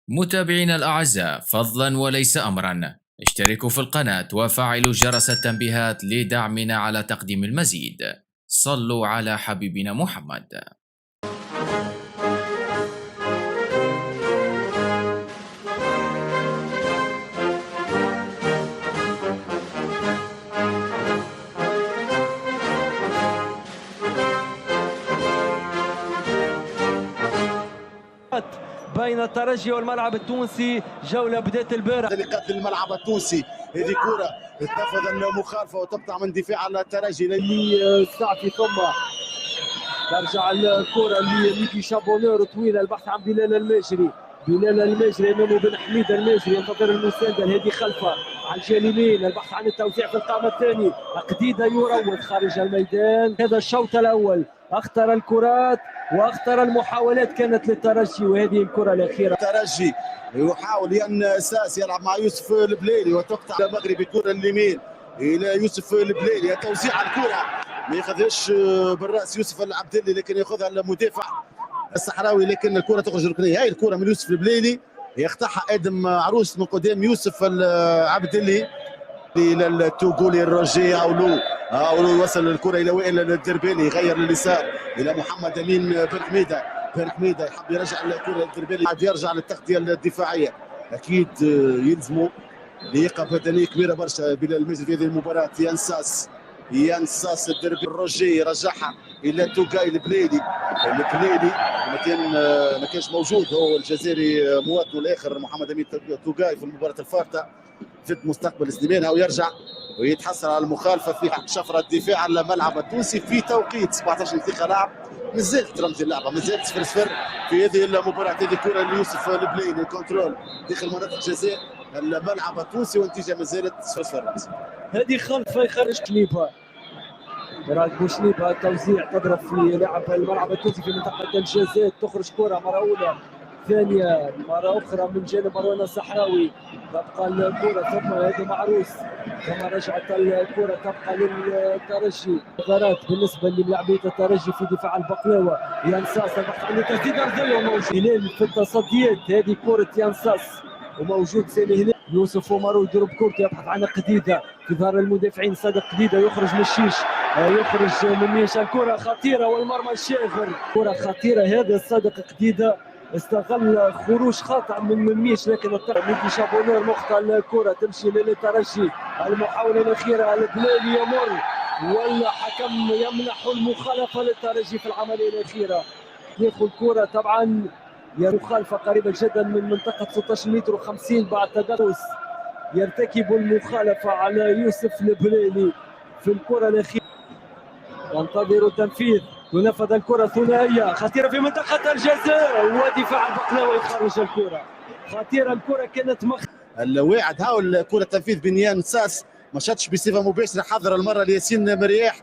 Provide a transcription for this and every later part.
متابعينا الأعزاء، فضلا وليس أمرا، اشتركوا في القناة وفعلوا جرس التنبيهات لدعمنا على تقديم المزيد. صلوا على حبيبنا محمد. بين الترجي والملعب التونسي، جولة بداية البارح نقاط الملعب التونسي. هذه كرة تنفذ المخالفة وتقطع من دفاع على الترجي للسعفي، ثم ترجع الكرة لميكي شابونور طويلة، البحث عن بلال الماجري. بلال الماجري امامه بن حميد الماجري ينتظر المساندة. هذه خلفه على الجانبين، البحث عن التوزيع في القائمة الثاني. قديدة يروض خارج الميدان. هذا الشوط الأول اختار الكرات واختار المحاولات كانت للترجي، وهذه الكرة الأخيرة. الترجي يحاول أن اساس يلعب مع يوسف البليلي وتقطع المغربي كرة اليمين الى يوسف البليلي. توزيع الكرة ما ياخذهاش بالراس يوسف العبدلي، لكن ياخذها المدافع الصحراوي، لكن الكرة تخرج ركنيه. هاي الكرة من يوسف البليلي يقطعها ادم عروس من قدام يوسف العبدلي الى التوغولي الرجي اولو يوصل الكرة الى وائل الدربالي، يغير لليسار الى محمد امين بن حميده. بن حميده يحب يرجع الكرة للدربالي، عاد يرجع للتغطية الدفاعية. اكيد يلزموا لياقة بدنية كبيرة برشا بلال الماجري في هذه المباراة. ينساس الدربي الرجي رجعها الى توغاي البليلي. ما كانش موجود هو الجزائري مواطنه الاخر محمد امين توغاي في المباراة الفارطة ضد مستقبل سليمان، او يرجع ويتحصل على المخالفه في حق شفره الدفاع على الملعب التونسي في توقيت 17 دقيقه لعب. مازالت رمز اللعبه، مازالت 0-0 في هذه المباراه. هذه كره ليوسف البليلي، كنترول داخل منطقه جزاء الملعب التونسي، والنتيجه مازالت 0-0. هذه خلفه يخرج شليبه، راك بوشليبه توزيع تضرب في لاعب الملعب التونسي في منطقه الجزاء. تخرج كره مره اولى، ثانيه مره اخرى من جانب مروان الصحراوي. تبقى الكره ثم هذا معروس، ثم رجعت الكره تبقى للترجي. ثغرات بالنسبه للاعبيه الترجي في دفاع البقلاوه. ينساس البحث عن تسديد ارضيه موجود في التصديات. هذه كره ينساس وموجود سامي هلال. يوسف ومارو يضرب كورته، يبحث عن قديده في ظهر المدافعين. صادق قديده يخرج من الشيش، يخرج من ميشا. الكره خطيره والمرمى الشاغر، كره خطيره. هذا صادق قديده استغل خروج خاطئ من ميش، لكن ميكي شابونور مخطئ. الكره تمشي للترجي. المحاوله الاخيره البلالي يمر والحكم يمنح المخالفه للترجي في العمليه الاخيره. ياخذ كره طبعا مخالفه قريبه جدا من منطقه 16 متر و50 بعد تدرس. يرتكب المخالفه على يوسف البليلي في الكره الاخيره. ينتظر التنفيذ، تنفذ الكره ثنائيه خطيره في منطقه الجزاء، ودفاع البقلاوي يخرج الكره. خطيره الكره كانت الواعد هاو الكره تنفيذ بنيان ساس ما شاتش بصفه مباشره، حضر المره لياسين مرياح،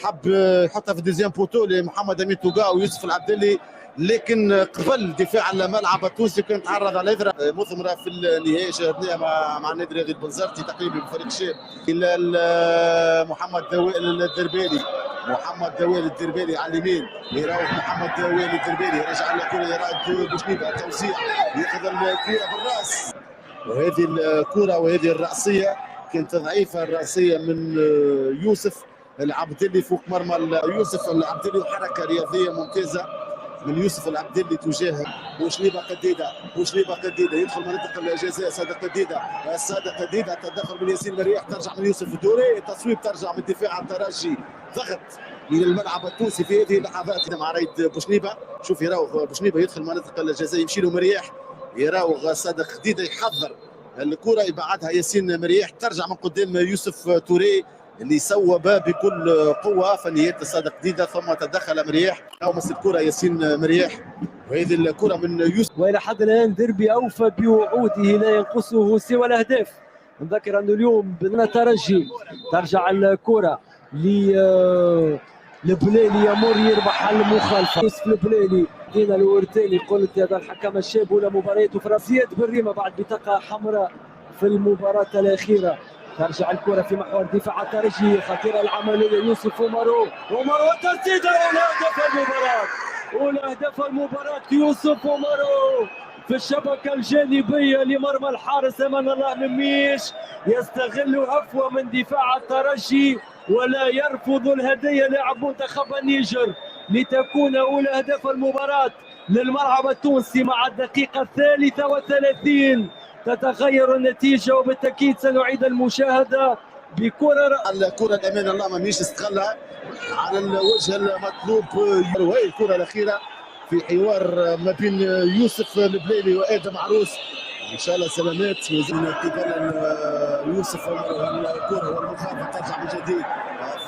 حب يحطها في الديزيام بوتو لمحمد امين توغا ويوسف العبدلي، لكن قبل دفاع الملعب التونسي كان تعرض على اثر مثمره في النهائي شاهدناها مع النادي الرياضي البنزرتي تقريبا بفريق شاب الى محمد وائل الدربالي. محمد وائل الدربالي على اليمين، يراوغ محمد وائل الدربالي، رجع الكره يراد بوشنيبه، توزيع ياخذ الكره بالراس. وهذه الكره وهذه الراسيه كانت ضعيفه، الراسيه من يوسف العبدلي فوق مرمى يوسف العبدلي، وحركه رياضيه ممتازه من يوسف العبدلي تجاه بوشليبه قديده يدخل منطقه الجزاء. صادق قديده تدخل من ياسين مريح، ترجع من يوسف الدوري، تصويب ترجع من دفاع الترجي، ضغط الى الملعب التونسي في هذه اللحظات مع رايد بوشليبه. شوف يراوغ بوشليبه يدخل منطقه الجزاء، يمشي له مريح، يراوغ صادق قديده يحضر الكره، يبعدها ياسين مريح، ترجع من قدام يوسف توري اللي صوب بكل قوه فنيات صادق قديده، ثم تدخل مريح لمس الكره ياسين مريح، وهذه الكره من يوسف. والى حد الان ديربي اوفى بوعوده، لا ينقصه سوى الاهداف. نذكر انه اليوم بدنا ترجي، ترجع الكره لبليلي يمر يربح المخالفه. يوسف البليلي دينا الورتاني، قلت هذا الحكم الشاب ولا مباريات فرنسيات بالريمه بعد بطاقه حمراء في المباراه الاخيره. ترجع الكره في محور دفاع الترجي، خطيره العمليه. يوسف ومارو تسديده، اولى اهداف المباراه يوسف ومارو في الشبكة الجانبية لمرمى الحارس أمان الله مميش، يستغل عفوة من دفاع الترجي ولا يرفض الهدية لاعب منتخب النيجر لتكون أولى أهداف المباراة للملعب التونسي. مع الدقيقة 33 تتغير النتيجة وبالتأكيد سنعيد المشاهدة بكرة. الكرة الأمان الله ما مش استغلها على الوجه المطلوب، وهي الكرة الأخيرة في حوار ما بين يوسف البليلي وآدم عروس. ان شاء الله سلامات من قبل يوسف. الكره والمخاطره ترجع من جديد،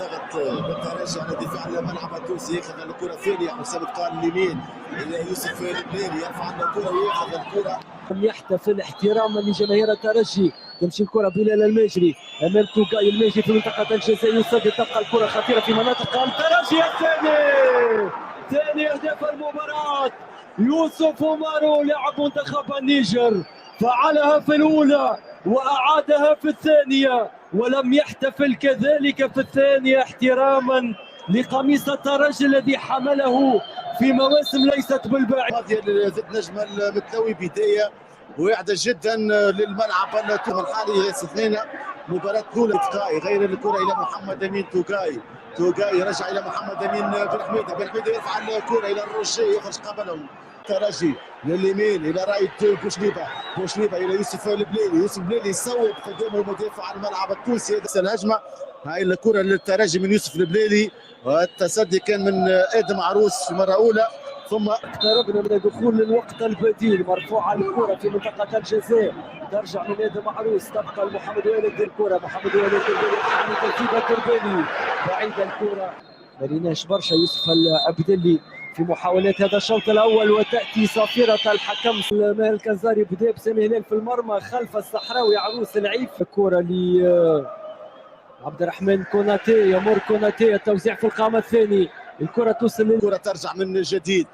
ضغط بالترجي على دفاع الملعب التونسي، ياخذ الكره ثانيه حسام قال اليمين الى يوسف البليلي، يرفع الكره وياخذ الكره. يحتفل احتراما لجماهير الترجي. تمشي الكره بلال الماجري امام توقاي الماجري في منطقه الجزاء، يسدد، تبقى الكره خطيره في مناطق الترجي. الثاني، ثاني اهداف المباراه يوسف مارو لاعب منتخب النيجر، فعلها في الاولى واعادها في الثانيه، ولم يحتفل كذلك في الثانيه احتراما لقميص الترجي الذي حمله في مواسم ليست بالبعيد. هذه ضد نجم المتلوي بدايه واعده جدا للملعب الحالي. استثنينا مباراه الاولى تقاي، غير الكره الى محمد امين توقاي، توقاي رجع الى محمد امين بن حميده، بن حميده يرفع الكره الى الروشي يخرج قبلهم ترجي لليمين الى رايت بوشليبه، بوشليبه الى يوسف البليلي، يوسف البليلي يصوب قدامه مدافع الملعب التونسي. الهجمه هاي الكره للترجي من يوسف البليلي، والتصدي كان من ادم عروس في مره اولى. ثم اقتربنا من دخول الوقت البديل، مرفوعه الكره في منطقه الجزاء، ترجع من ادم عروس، تبقى لمحمد والد الكره، محمد والد الكره ترتيب الترباني بعيد الكره، ما ريناش برشا يوسف العبدلي في محاولات هذا الشوط الاول، وتاتي صافره الحكم ماهر الكنزاري بدا بسامي هلال في المرمى خلف الصحراوي عروس العيف. الكره ل عبد الرحمن كوناتي، يمر كوناتي، التوزيع في القائمه الثاني، الكره توصل الكره ترجع من جديد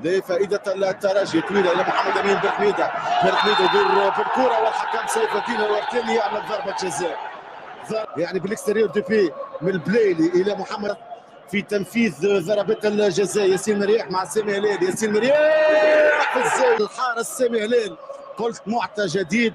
لفائده الترجي، طويله الى محمد امين بن حميده، بن حميده يدور بالكره والحكم سيف الدين الورتيلي يعمل ضربه جزاء، يعني بالاكستيريور دو بي من البليلي الى محمد في تنفيذ ضربه الجزاء. ياسين مريح مع سامي هلال، ياسين مريح في الزاويه، الحارس سامي هلال. قلت معطى جديد،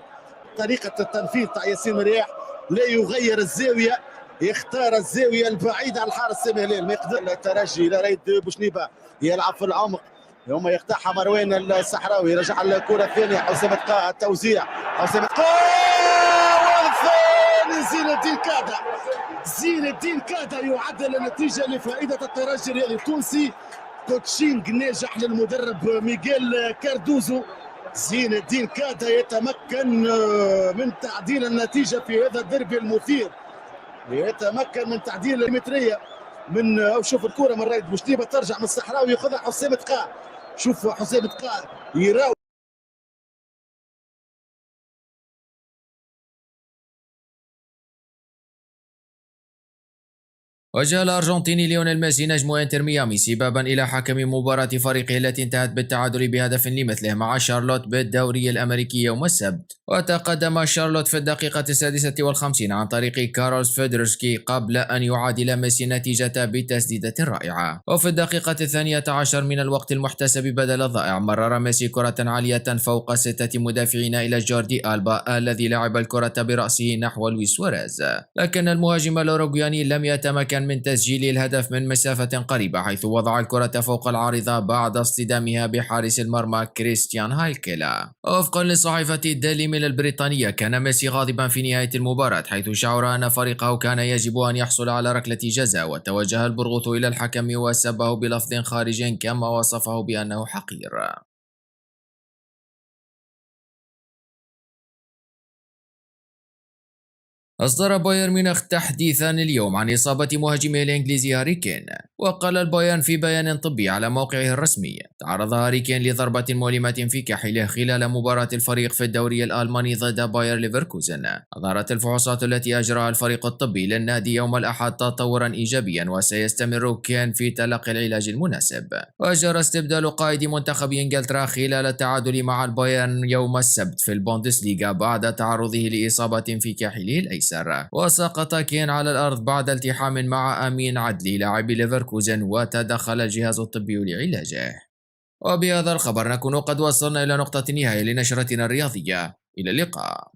طريقه التنفيذ تاع ياسين مريح لا يغير الزاويه، يختار الزاويه البعيده عن الحارس سامي هلال. ما يقدر الترجي الى رايد بوشنيبه يلعب في العمق، يوم يقطعها مروان الصحراوي، رجع الكره الثانيه حسام تقا، التوزيع حسام تقا والثاني زين الدين كادا، زين الدين كادا يعدل النتيجه لفائده الترجي الرياضي التونسي. كوتشينج ناجح للمدرب ميغيل كاردوزو. زين الدين كادا يتمكن من تعديل النتيجه في هذا الديربي المثير، يتمكن من تعديل المتريه من شوف الكره من رايد بوشليبه ترجع من الصحراوي ياخذها حسام تقا، شوف حسام تقا يراوي وجه الأرجنتيني ليونيل ميسي نجم انتر ميامي سبابا إلى حكم مباراة فريقه التي انتهت بالتعادل بهدف لمثله مع شارلوت بالدوري الأمريكي يوم السبت. وتقدم شارلوت في الدقيقة 56 عن طريق كارلوس فيدرسكي قبل أن يعادل ميسي النتيجة بتسديدة رائعة. وفي الدقيقة 12 من الوقت المحتسب بدل الضائع مرر ميسي كرة عالية فوق 6 مدافعين إلى جوردي ألبا الذي لعب الكرة برأسه نحو لويس سواريز، لكن المهاجم الأوروغواني لم يتمكن من تسجيل الهدف من مسافة قريبة، حيث وضع الكرة فوق العارضة بعد اصطدامها بحارس المرمى كريستيان هايكيلا. وفقا لصحيفة ديلي ميل البريطانية كان ميسي غاضبا في نهاية المباراة، حيث شعر أن فريقه كان يجب أن يحصل على ركلة جزاء، وتوجه البرغوث إلى الحكم وسبه بلفظ خارج كما وصفه بأنه حقير. أصدر بايرن ميونخ تحديثا اليوم عن إصابة مهاجمه الإنجليزي هاري كين، وقال البايرن في بيان طبي على موقعه الرسمي: تعرض هاري كين لضربة مؤلمة في كاحله خلال مباراة الفريق في الدوري الألماني ضد باير ليفركوزن. أظهرت الفحوصات التي أجراها الفريق الطبي للنادي يوم الأحد تطورا إيجابيا، وسيستمر كين في تلقي العلاج المناسب. وجرى استبدال قائد منتخب إنجلترا خلال التعادل مع البايرن يوم السبت في البوندسليغا بعد تعرضه لإصابة في كاحله الأيسر، وسقط كين على الأرض بعد التحام مع أمين عدلي لاعب ليفركوزن، وتدخل الجهاز الطبي لعلاجه. وبهذا الخبر نكون قد وصلنا إلى نقطة النهاية لنشرتنا الرياضية. إلى اللقاء.